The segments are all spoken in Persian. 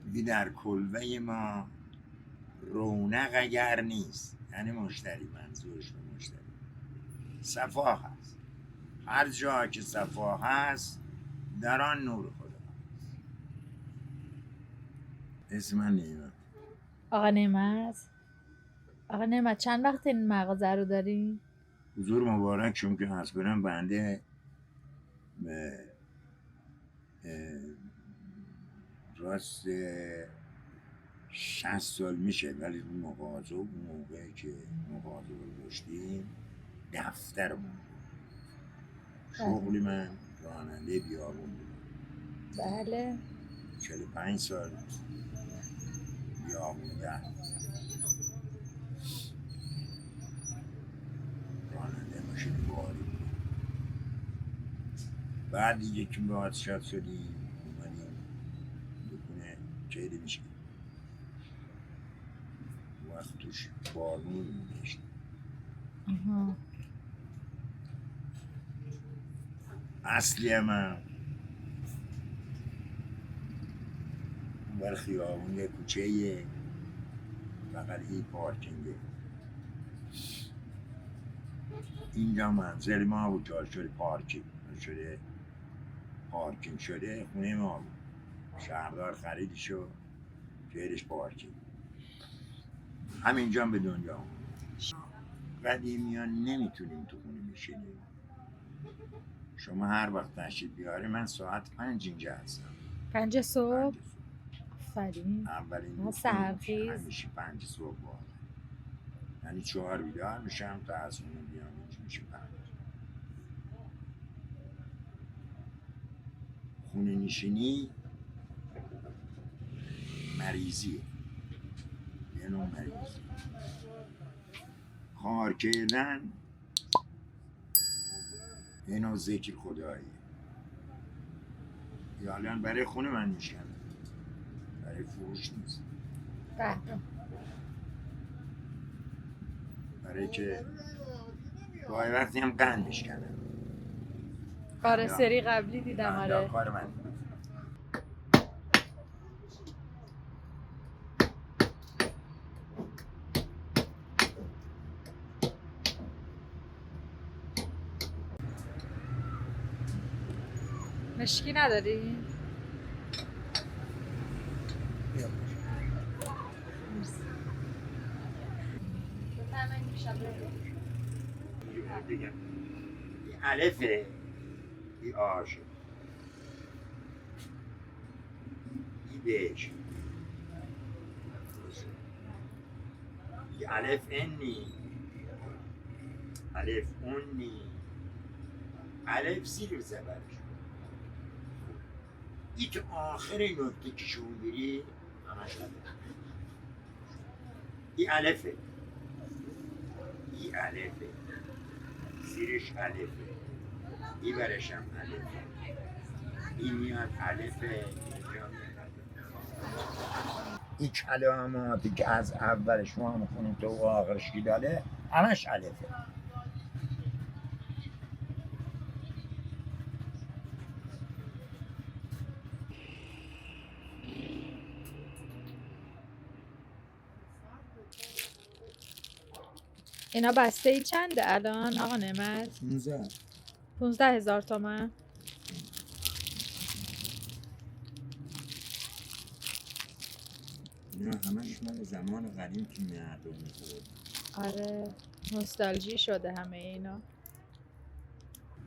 میگه در کلبه ما رونق اگر نیست، یعنی مشتری، منظورش به مشتری، صفا هست. هر جا که صفا هست در آن نور خدا هست. اسم من نیمه. آقا نعمت چند وقت این مغازه رو دارین؟ حضور مبارک شما که هست کنم بنده به راست 60 سال میشه، ولی اون مغازه اون موقعی که مغازه رو داشتیم دفترمون شغلی من راننده بیابون بود. بله 45 سال بیابون راننده ماشین باری بود. بعد دیگه که باید شد شدیم اومدیم بکنه کیلی میشه وقت توش بارمون میشت. اصلی من اول خیابون یه کوچه یه فقط این پارکینگه. اینجا منزل ما بود که شده پارکینگ شده خونه ما بود. شهردار خریدش و جیرش پارکینگ. همینجا به دنیا اومد. قدیمیان نمیتونیم تو خونه بشینیم. شما هر وقت تشریف بیاری من ساعت 5 اینجا هستم. 5 صبح؟ آفرین. اولین سحرخیز همیشه 5 صبح باید، یعنی 4 بیدار میشم تا از خونه بیام اینجا میشه 5. خونه نشینی مریضیه، یه نوع مریضی. کار کردن یه نوع ذکر خداییه. یا الان برای خونه من میشکنم، برای فروش نیست. بله برای که گاهی وقتی هم قند میشکنم. آره سری قبلی دیدم. آره کار من. مشکی نداری؟ دیگه الفه ای آش ای بیش ای الف انی الف اونی الف زیر زبرش ای تو آخر نکته که شون بری همش الف. ای الفه ای الفه زیرش الفه ای برشم الفه این میاد الفه این کلماتی که از اولش ما میخونیم تو آخرش کی داده همش الفه. اینا بسته ای چنده الان آقا نعمت؟ 15,000 تومان. اینا همش مال زمان قدیم که مردم میخورد. آره نوستالژی شده همه اینا.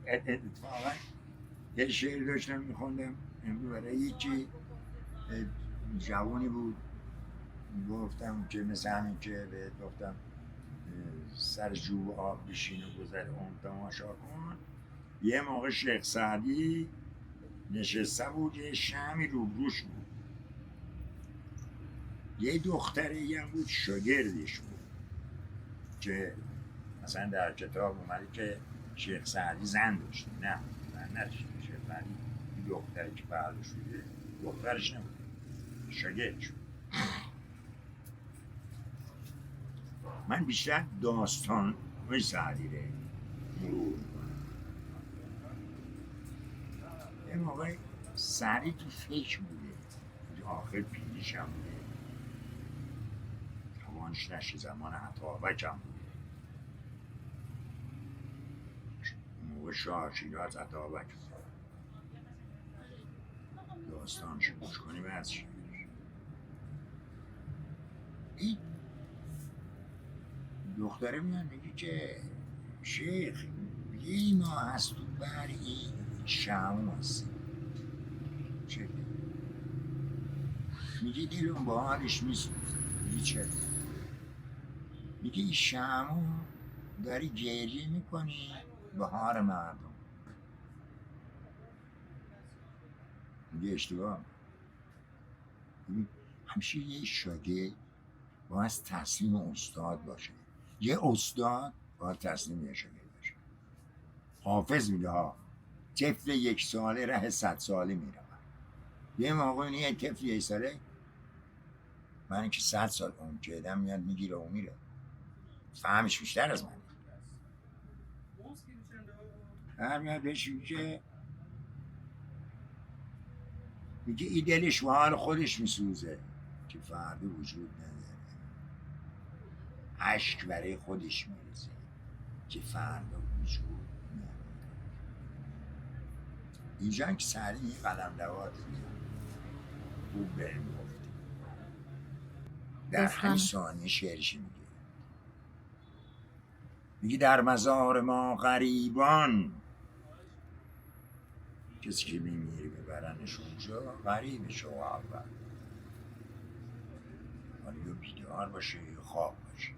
اتفاقا یه شعر داشتم میخوندم امروز برای یکی جوانی بود، گفتم که مثل همین که بهت گفتم سر جوب آب بشین و گذر اون تماشا کن. یه موقع شیخ سعدی نشسته بود یه شمی روبروش بود، یه دختری هم بود شاگردش بود که مثلا در کتاب اومده که شیخ سعدی زن داشته. نه زن نداشته. شیخ سعدی این دختری که پهلوش بوده دخترش نبود، شاگردش بود. من بیشتر داستان های سعدی رو مرور میکنم. یه موقع سعدی تو فکر بوده، تو آخر پیریشم بوده، توانش نشه زمان عطابکم بوده. اون موقع شاه شیراز عطابک بود. داستانش گوش کنیم از شیر. این دختره میاد میگه که شیخ یه ماه هست تو بر این شمو هستی. چه؟ میگه دلم با حالش میسوزه. میگه چرا؟ میگه این شمو داری گریه میکنی به حال مردم. میگه اشتباه می‌کنی. همیشه یه شاگرد باید تسلیم استاد باشه. یه استاد باید تسلیم یه شاگرد باشه. حافظ میگه ها طفل 1 ساله ره 100 ساله میره. یه موقع یه طفل 1 ساله، من که 100 سال عمر کردم، میاد میگیره و میره. فهمش بیشتر از من. هر میاد بهش میگه ای دلش و حال خودش میسوزه که فردا وجود نداره. عشق برای خودش میریزه که فردا وجود نداره. اینجا که سعدی این قلم دوات خوب بریم گفت در همین ثانیه شعرشی میگه در مزار ما غریبان، کسی که میمیره ببرنش اونجا غریبش رو اول، حالا یا بیدار باشه یا خواب باشه.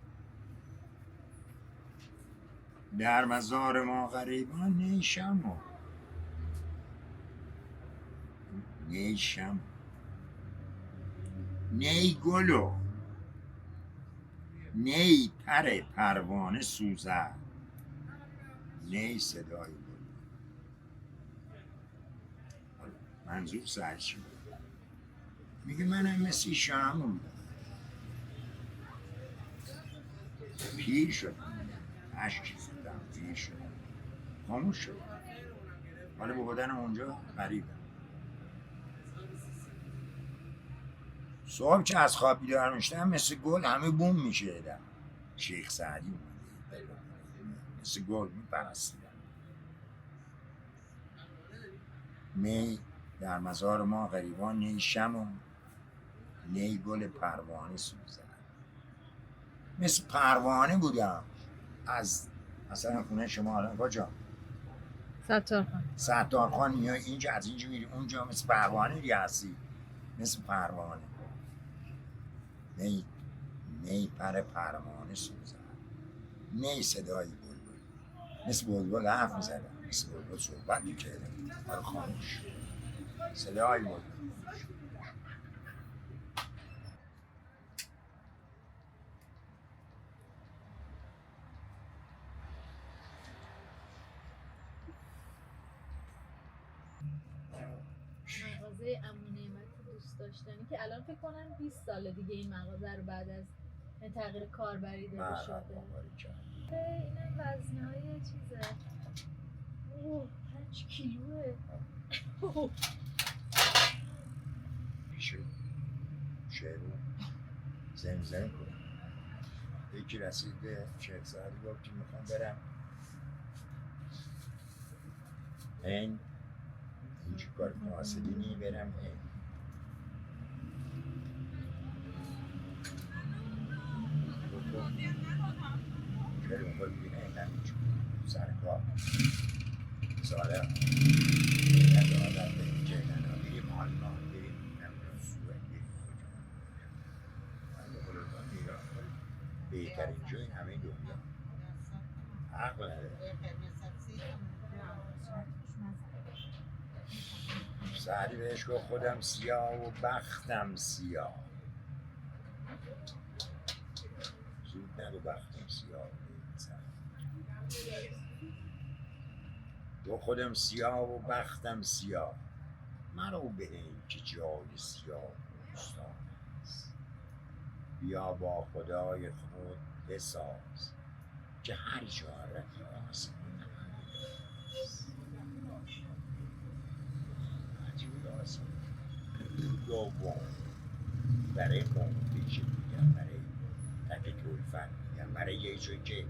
در مزار ما غریبان نیشم نی گلو نی پر پروانه سوزد، نی صدای گل. منظور سرچی میگه منم مثل شمع بودم، پیر شدم، عشق زدم، پیر شدم، خاموش شدم. حالا با بدنم اونجا غریبم. صبح که از خواب بیدار میشدم مثل گل همه بوم میشدم. شیخ سعدی اومده مثل گل میپرستیدم. نی در مزار ما غریبان نی شمع نی گل پروانه سوزد. مثل پروانه بودم. از مثلا خونه شما الان کجا؟ ستارخان میای اینجا، از اینجا میری اونجا، مثل پروانه دیگه هستی. مثل پروانه نی پر پروانه سوزد، نی صدای بلبل. مثل بلبل حرف میزدم، مثل بلبل صحبت میکردم، حالا خاموش. صدای بلبل. مغازه عمو نعمتی دوست داشتنی که الان فکر کنم 20 سال دیگه این مغازه رو بعد از تغییر کاربری داده شده. اینم وزنهای چیزه. 5 کیلوه. شعر رو زمزمه کنم. یکی رسید به شیخ سعدی گفت که میخوام برم این چی کار محاسبینی برم این شعر میخواد ببینه این نمیچه سر کار ساله ندارم بریم جیدن بریم آلمان بریم نمیدونم سوئد بریم کجا. من بخورتان ایران بهترین جای همه دنیا. عقل نداره. سعدی بهش گفت خودم سیاه و بختم سیاه. زود نگو بختم سیاه. گفت خودم سیاه و بختم سیاه، مرو ببین که جای سیاه بوستان است. بیا با خدای خود بساز که هر جا رفی آسمان است. عجیب آسمان. دوم برای منفیش میگم، برای تک کلفت میگم، برای یه چوی که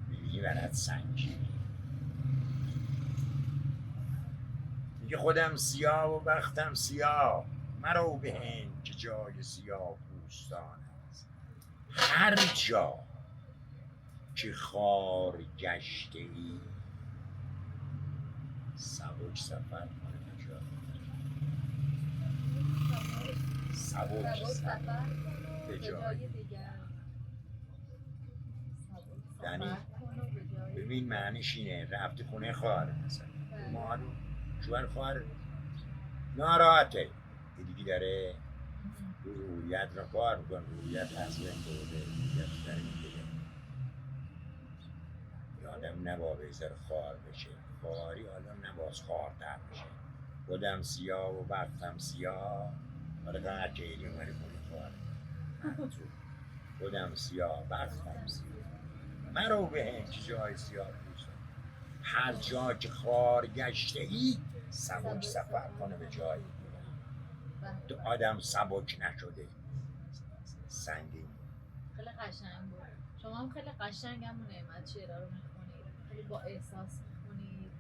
میبینی برات سنگی. میگه خودم سیاه و بختم سیاه، مرو به هند که جای سیاه پوستان است. هر جا که خار گشته ای، سبک سفر کنه به جای. سبک سفر به جای دیگر. یعنی سفر کن و به جای ببین معنیش اینه، رفتی خونه خواهر مثلا ما رو شوهر خواهر ناراحته که دیگه داره رویت را کار میکن، رویت اصلا دوله، رویت داره میگه آدم نبا بذار خار بشه، خاری حالا نباز خارتر بشه. خودم سیاه و بختم سیاه، حالا قرار که ایدی اومده کنی خواهر منظور خودم سیاه بختم سیاه، مرو به هنچ جای سیاه پوستان. هر جا که خار گشته ای، سبک سفر کنه به جایی تو آدم سبک نشده سنگین. خیلی قشنگ بود. شما هم خیلی قشنگ هم نعمت شعرها رو میخونید، خیلی با احساس میخونید.